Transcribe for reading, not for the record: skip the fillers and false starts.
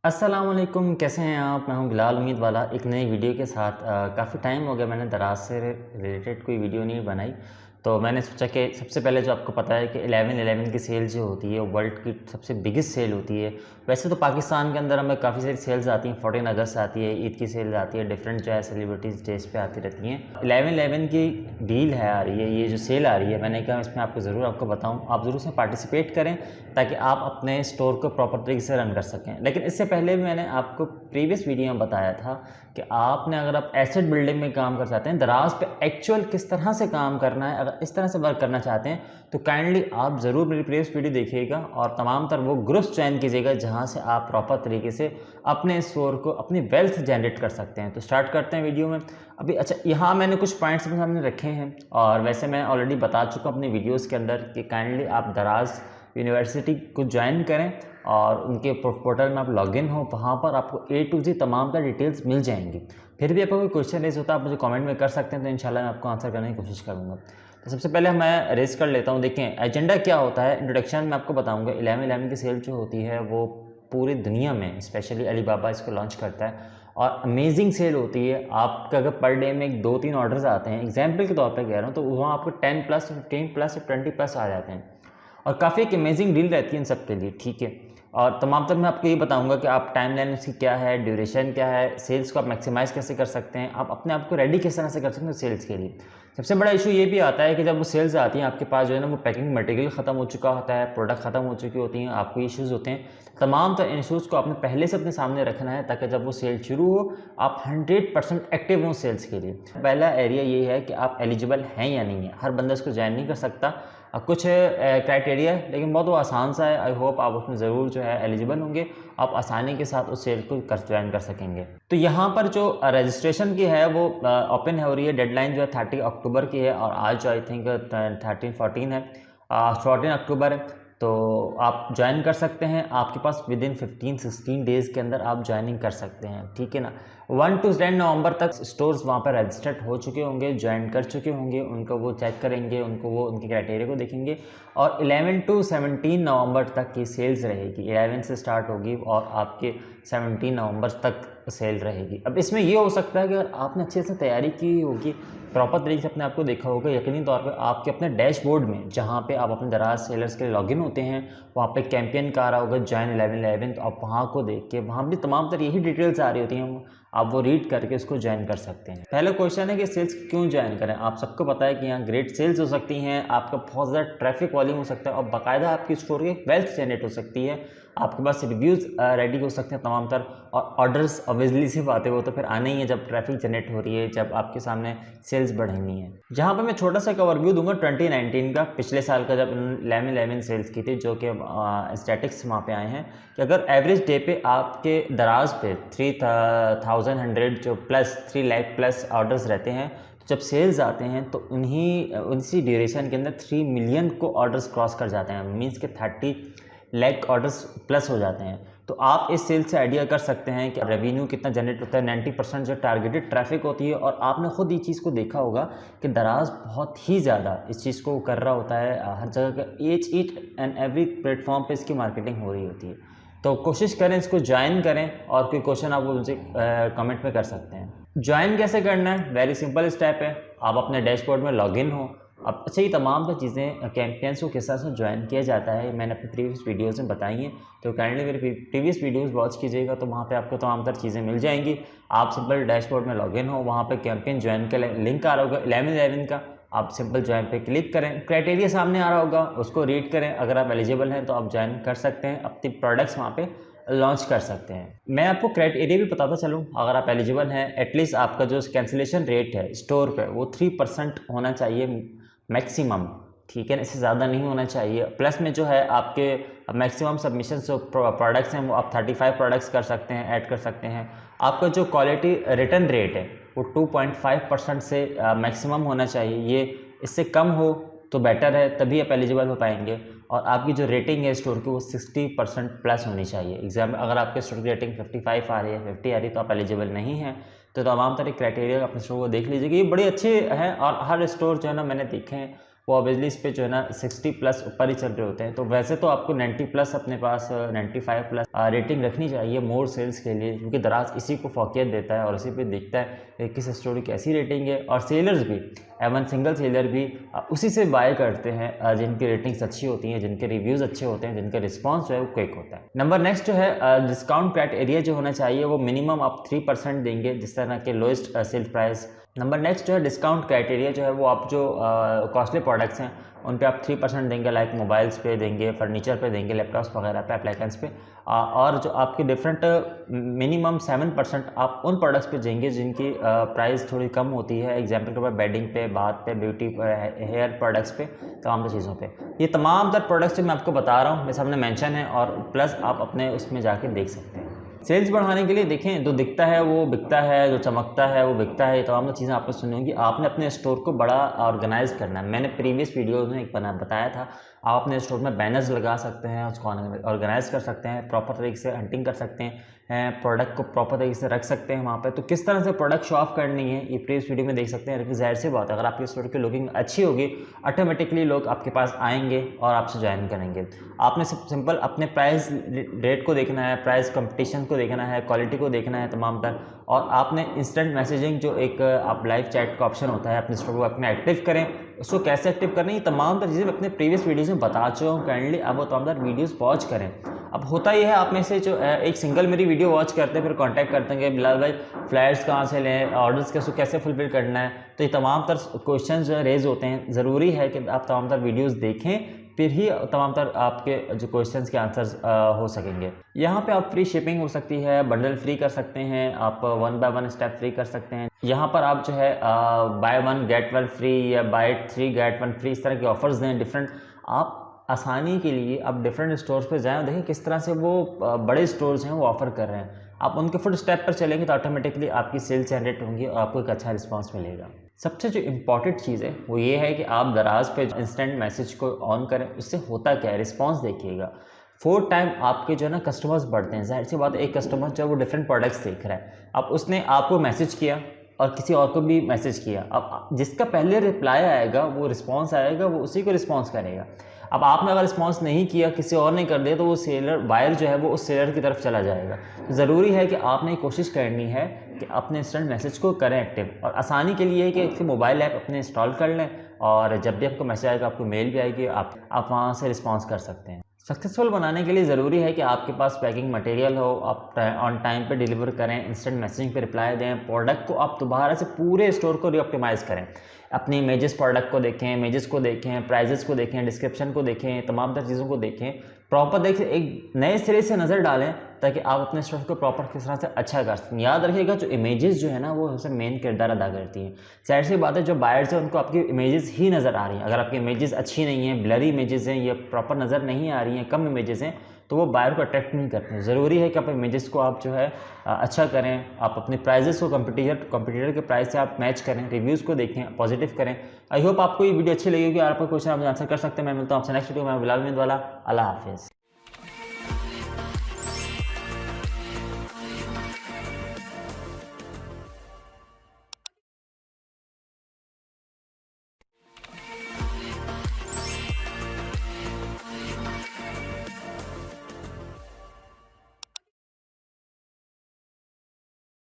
अस्सलाम वालेकुम, कैसे हैं आप? मैं हूं बिलाल उम्मीद वाला एक नई वीडियो के साथ। काफ़ी टाइम हो गया मैंने दराज से रिलेटेड कोई वीडियो नहीं बनाई, तो मैंने सोचा कि सबसे पहले जो आपको पता है कि 11/11 की सेल जो होती है वर्ल्ड की सबसे बिगेस्ट सेल होती है। वैसे तो पाकिस्तान के अंदर हमें काफ़ी सारी सेल्स आती हैं, 14 अगस्त आती है, ईद की सेल आती है, डिफरेंट जो है सेलिब्रिटीज़ डेज पे आती रहती हैं। 11/11 की डील है आ रही है, ये जो सेल आ रही है, मैंने कहा इसमें आपको ज़रूर आपको बताऊँ, आप ज़रूर उसमें पार्टिसिपेट करें ताकि आप अपने स्टोर को प्रॉपर तरीके से रन कर सकें। लेकिन इससे पहले भी मैंने आपको प्रीवियस वीडियो में बताया था कि आपने अगर आप एसेट बिल्डिंग में काम कर चाहते हैं, दराज पे एक्चुअल किस तरह से काम करना है, अगर इस तरह से वर्क करना चाहते हैं तो काइंडली आप ज़रूर मेरी प्रीवियस वीडियो देखिएगा और तमाम तर वो ग्रुप्स ज्वाइन कीजिएगा जहाँ से आप प्रॉपर तरीके से अपने स्टोर को अपनी वेल्थ जनरेट कर सकते हैं। तो स्टार्ट करते हैं वीडियो में। अभी अच्छा, यहाँ मैंने कुछ पॉइंट्स अपने सामने रखे हैं और वैसे मैं ऑलरेडी बता चुका अपनी वीडियोज़ के अंदर कि काइंडली आप दराज यूनिवर्सिटी को ज्वाइन करें और उनके पोर्टल में आप लॉगिन हो, वहाँ पर आपको A to Z तमाम का डिटेल्स मिल जाएंगी। फिर भी आपको कोई क्वेश्चन रेज होता है आप मुझे कमेंट में कर सकते हैं, तो इंशाल्लाह मैं आपको आंसर करने की कोशिश करूँगा। तो सबसे पहले मैं रेज कर लेता हूँ। देखें एजेंडा क्या होता है, इंट्रोडक्शन में आपको बताऊँगा। 11/11 की सेल जो होती है वो पूरी दुनिया में स्पेशली अलीबाबा इसको लॉन्च करता है और अमेजिंग सेल होती है। आपका अगर पर डे में 2-3 ऑर्डर्स आते हैं, एग्जाम्पल के तौर पर कह रहा हूँ, तो वहाँ आपको 10+, 15+, 20+ आ जाते हैं और काफ़ी एक अमेजिंग डील रहती है इन सब के लिए, ठीक है। और तमाम तर मैं आपको ये बताऊंगा कि आप टाइमलाइन उसकी क्या है, ड्यूरेशन क्या है, सेल्स को आप मैक्सिमाइज़ कैसे कर सकते हैं, आप अपने आप को रेडी किस तरह से कर सकते हैं सेल्स के लिए। सबसे बड़ा इशू ये भी आता है कि जब वो सेल्स आती हैं आपके पास जो है ना, वो पैकिंग मटेरियल ख़त्म हो चुका होता है, प्रोडक्ट ख़त्म हो चुकी होती हैं, आपको इश्यूज़ होते हैं। तमाम तर इशूज़ को आपने पहले से अपने सामने रखना है ताकि जब वो सेल शुरू हो आप 100% एक्टिव हों सेल्स के लिए। पहला एरिया ये है कि आप एलिजिबल हैं या नहीं है। हर बंदा इसको ज्वाइन नहीं कर सकता, कुछ क्राइटेरिया है लेकिन बहुत वो आसान सा है। आई होप आप उसमें ज़रूर जो है एलिजिबल होंगे, आप आसानी के साथ उस सेल को ज्वाइन कर सकेंगे। तो यहाँ पर जो रजिस्ट्रेशन की है वो ओपन हो रही है, डेडलाइन जो है 30 अक्टूबर की है और आज जो आई थिंक 14 है, 14 अक्टूबर है। तो आप ज्वाइन कर सकते हैं, आपके पास विदिन 15-16 डेज़ के अंदर आप ज्वाइनिंग कर सकते हैं, ठीक है ना। 1 to 10 नवंबर तक स्टोर्स वहाँ पर रजिस्टर्ड हो चुके होंगे, ज्वाइन कर चुके होंगे, उनको वो चेक करेंगे, उनको वो उनके क्राइटेरिया को देखेंगे और 11 to 17 नवंबर तक की सेल्स रहेगी। 11 से स्टार्ट होगी और आपके 17 नवंबर तक सेल रहेगी। अब इसमें ये हो सकता है कि अगर आपने अच्छे से तैयारी की होगी, प्रॉपर तरीके से अपने आप को देखा होगा, यकीनी तौर पे आपके अपने डैशबोर्ड में जहाँ पे आप अपने दराज सेलर्स के लिए लॉगिन होते हैं, वहाँ पे कैंपेन का आ रहा होगा ज्वाइन 11/11, तो आप वहाँ को देख के वहाँ भी तमाम तरह यही डिटेल्स आ रही होती हैं, आप वो रीड करके उसको ज्वाइन कर सकते हैं। पहला क्वेश्चन है कि सेल्स क्यों ज्वाइन करें। आप सबको पता है कि यहाँ ग्रेट सेल्स हो सकती हैं, आपका बहुत ज़्यादा ट्रैफिक वॉल्यूम हो सकता है और बाकायदा आपकी स्टोर की वेल्थ जनरेट हो सकती है, आपके पास रिव्यूज़ रेडी हो सकते हैं तमाम तर, और ऑर्डर्स ऑब्वियसली सी बात है वो तो फिर आने ही है जब ट्रैफिक जनरेट हो रही है, जब आपके सामने सेल्स बढ़नी है। जहाँ पर मैं छोटा सा ओवरव्यू दूंगा 2019 का, पिछले साल का जब 11/11 सेल्स की थी, जो कि स्टैटिक्स वहाँ पे आए हैं कि अगर एवरेज डे पे आपके दराज पे 3,100 जो प्लस 3 लाख प्लस ऑर्डर्स रहते हैं, तो जब सेल्स आते हैं तो उसी ड्यूरेशन के अंदर 3 मिलियन को ऑर्डर्स क्रॉस कर जाते हैं, मीन्स के 30 लाख ऑर्डर्स प्लस हो जाते हैं। तो आप इस सेल से आइडिया कर सकते हैं कि रेवेन्यू कितना जनरेट होता है। 90% जो टारगेटेड ट्रैफिक होती है, और आपने खुद ये चीज़ को देखा होगा कि दराज बहुत ही ज़्यादा इस चीज़ को कर रहा होता है, हर जगह ईच एंड एवरी प्लेटफॉर्म पे इसकी मार्केटिंग हो रही होती है। तो कोशिश करें, इसको ज्वाइन करें और कोई क्वेश्चन आप मुझे कमेंट में कर सकते हैं। ज्वाइन कैसे करना है, वेरी सिंपल स्टेप है, आप अपने डैशबोर्ड में लॉगिन हो। अब अच्छा, ये तमाम तो चीज़ें कैंपेन्स को किस तरह से ज्वाइन किया जाता है मैंने अपनी प्रीवियस वीडियोज़ में बताई हैं, तो काइंडली मेरी प्रीवियस वीडियोज़ वॉच कीजिएगा, तो वहाँ पे आपको तमाम तर चीज़ें मिल जाएंगी। आप सिंपल डैशबोर्ड में लॉगिन हो, वहाँ पे कैंपेन ज्वाइन का लिंक आ रहा होगा 11/11 का, आप सिंपल ज्वाइन पे क्लिक करें, क्राइटेरिया सामने आ रहा होगा, उसको रीड करें, अगर आप एलिजिबल हैं तो आप ज्वाइन कर सकते हैं, अपनी प्रोडक्ट्स वहाँ पे लॉन्च कर सकते हैं। मैं आपको क्राइटेरिया भी बताता चलूँ, अगर आप एलिजिबल हैं एटलीस्ट आपका जो कैंसिलेशन रेट है स्टोर पे वो 3% होना चाहिए मैक्सिमम, ठीक है, इससे ज़्यादा नहीं होना चाहिए। प्लस में जो है आपके मैक्सिमम सबमिशन जो प्रोडक्ट्स हैं वो आप 35 प्रोडक्ट्स कर सकते हैं, ऐड कर सकते हैं। आपका जो क्वालिटी रिटर्न रेट है वो 2.5% से मैक्सिमम होना चाहिए, ये इससे कम हो तो बेटर है, तभी आप एलिजिबल हो पाएंगे। और आपकी जो रेटिंग है स्टोर की वो 60% प्लस होनी चाहिए। एग्जाम्पल अगर आपके स्टोर की रेटिंग 55 आ रही है, 50 आ रही है, तो आप एलिजिबल नहीं हैं। तो तमाम तरह क्राइटेरिया अपने स्टोर को देख लीजिएगा, ये बड़े अच्छे हैं और हर स्टोर जो है ना मैंने देखे हैं वो ऑब्वियसली इस पे जो है ना 60 प्लस ऊपर ही चल रहे होते हैं। तो वैसे तो आपको 90 प्लस अपने पास 95 प्लस रेटिंग रखनी चाहिए मोर सेल्स के लिए, क्योंकि दराज इसी को फोकियत देता है और इसी पे दिखता है कि किस स्टोर की कैसी रेटिंग है। और सेलर्स भी एवन सिंगल सेलर भी उसी से बाय करते हैं जिनकी रेटिंग्स अच्छी होती हैं, जिनके रिव्यूज़ अच्छे होते हैं, जिनका रिस्पॉन्स जो है वो क्विक होता है। नंबर नेक्स्ट जो है डिस्काउंट क्राइटेरिया जो होना चाहिए वो मिनिमम आप 3% देंगे, जिस तरह के lowest sale price. Number next जो है डिस्काउंट क्राइटेरिया जो है वो आप जो कॉस्टली प्रोडक्ट्स हैं उन पे आप 3% देंगे, लाइक मोबाइल्स पे देंगे, फर्नीचर पे देंगे, लैपटॉप्स वगैरह पे, एप्लायंस पे। और जो आपके डिफरेंट मिनिमम 7% आप उन प्रोडक्ट्स पे देंगे जिनकी प्राइस थोड़ी कम होती है। एग्जांपल के तौर पर बेडिंग पे, बाथ पे, ब्यूटी हेयर प्रोडक्ट्स पे, तमाम चीज़ों पे। ये तमाम तर प्रोडक्ट्स जो मैं आपको बता रहा हूँ मेरे सामने मेंशन है, और प्लस आप अपने उसमें जाके देख सकते हैं। सेल्स बढ़ाने के लिए देखें, जो दिखता है वो बिकता है, जो चमकता है वो बिकता है, ये तमाम चीज़ें आपको सुनी होंगी। आपने अपने स्टोर को बड़ा ऑर्गेनाइज करना है। मैंने प्रीवियस वीडियोज़ में एक बताया था, आप अपने स्टोर में बैनर्स लगा सकते हैं, उसको ऑर्गेनाइज कर सकते हैं, प्रॉपर तरीके से हंटिंग कर सकते हैं, प्रोडक्ट को प्रॉपर तरीके से रख सकते हैं वहाँ पे। तो किस तरह से प्रोडक्ट शो ऑफ करनी है ये प्रीवियस वीडियो में देख सकते हैं। लेकिन जाहिर सी बात है, अगर आपके स्टोर की लुकिंग अच्छी होगी ऑटोमेटिकली लोग आपके पास आएंगे और आपसे ज्वाइन करेंगे। आपने सिंपल अपने प्राइस रेट को देखना है, प्राइस कंपटीशन को देखना है, क्वालिटी को देखना है तमाम तर, और आपने इंस्टेंट मैसेजिंग जो एक आप लाइव चैट का ऑप्शन होता है अपने स्टोर को अपने एक्टिव करें। उसको कैसे एक्टिव करना है ये तमाम तर चीज़ें मैं अपने प्रीवियस वीडियोज़ में बता चुका हूँ। काइंडली अब वो तमाम तर वीडियोज़ वॉच करें। अब होता यह है, आप में से जो एक सिंगल मेरी वीडियो वॉच करते हैं फिर कांटेक्ट करते हैं कि बिलाल भाई फ्लैट्स कहाँ से लें, ऑर्डर्स कैसे फुलफिल करना है। तो ये तमाम तर क्वेश्चन जो रेज होते हैं, ज़रूरी है कि आप तमाम तर वीडियोज़ देखें, फिर ही तमाम तर आपके जो क्वेश्चंस के आंसर्स हो सकेंगे। यहाँ पे आप फ्री शिपिंग हो सकती है, बंडल फ्री कर सकते हैं, आप 1 बाय 1 स्टेप फ्री कर सकते हैं। यहाँ पर आप जो है बाय 1 गेट 1 फ्री या बाय 3 गेट 1 फ्री, इस तरह के ऑफर्स दें डिफरेंट। आप आसानी के लिए आप डिफरेंट स्टोर्स पे जाएं और देखें किस तरह से वो बड़े स्टोर्स हैं वो ऑफ़र कर रहे हैं। आप उनके फुट स्टेप पर चलेंगे तो ऑटोमेटिकली आपकी सेल्स जनरेट होंगी और आपको एक अच्छा रिस्पांस मिलेगा। सबसे जो इम्पॉर्टेंट चीज़ है वो ये है कि आप दराज पे इंस्टेंट मैसेज को ऑन करें। उससे होता क्या है, रिस्पांस देखिएगा। 4 टाइम आपके जो है ना कस्टमर्स बढ़ते हैं। जाहिर सी बात है, एक कस्टमर जो है वो डिफरेंट प्रोडक्ट्स देख रहा है, अब उसने आपको मैसेज किया और किसी और को भी मैसेज किया। अब जिसका पहले रिप्लाई आएगा, वो रिस्पांस आएगा, वो उसी को रिस्पांस करेगा। अब आपने अगर रिस्पांस नहीं किया, किसी और ने कर दिया, तो वो सेलर बायर जो है वो उस सेलर की तरफ चला जाएगा। तो ज़रूरी है कि आपने कोशिश करनी है कि अपने इंस्टेंट मैसेज को करें एक्टिव। और आसानी के लिए है कि एक मोबाइल ऐप अपने इंस्टॉल कर लें, और जब भी आपको मैसेज आएगा, आपको मेल भी आएगी, आप वहाँ से रिस्पॉन्स कर सकते हैं। सक्सेसफुल बनाने के लिए ज़रूरी है कि आपके पास पैकिंग मटेरियल हो, आप ऑन टाइम पे डिलीवर करें, इंस्टेंट मैसेजिंग पे रिप्लाई दें, प्रोडक्ट को आप दोबारा से पूरे स्टोर को रीऑप्टिमाइज़ करें। अपनी इमेजेस प्रोडक्ट को देखें, इमेजेस को देखें, प्राइजेस को देखें, डिस्क्रिप्शन को देखें, तमाम तर चीज़ों को देखें, प्रॉपर देखें, एक नए सिरे से नज़र डालें ताकि आप अपने स्टोर को प्रॉपर किस तरह से अच्छा कर सकें। याद रखिएगा, जो इमेजेस जो है ना वो सबसे मेन किरदार अदा करती हैं। जाहिर सी बात है, जो बायर्स हैं उनको आपकी इमेजेस ही नज़र आ रही हैं। अगर आपकी इमेजेस अच्छी नहीं हैं, ब्लरी इमेजेस हैं, या प्रॉपर नज़र नहीं आ रही हैं, कम इमेजेस हैं, तो वो बायर को अट्रैक्ट नहीं करते हैं। ज़रूरी है कि आप इमेजेस को आप जो है अच्छा करें, आप अपने प्राइजेस को कंपटीटर के प्राइस से आप मैच करें, रिव्यूज़ को देखें, पॉजिटिव करें। आई होप आपको ये वीडियो अच्छी लगी होगी और आपको क्वेश्चन आप आंसर कर सकते हैं। मैं मिलता हूँ आपसे नेक्स्ट वीडियो में। बिलाल उम्मीद वाला, अल्लाह हाफिज़।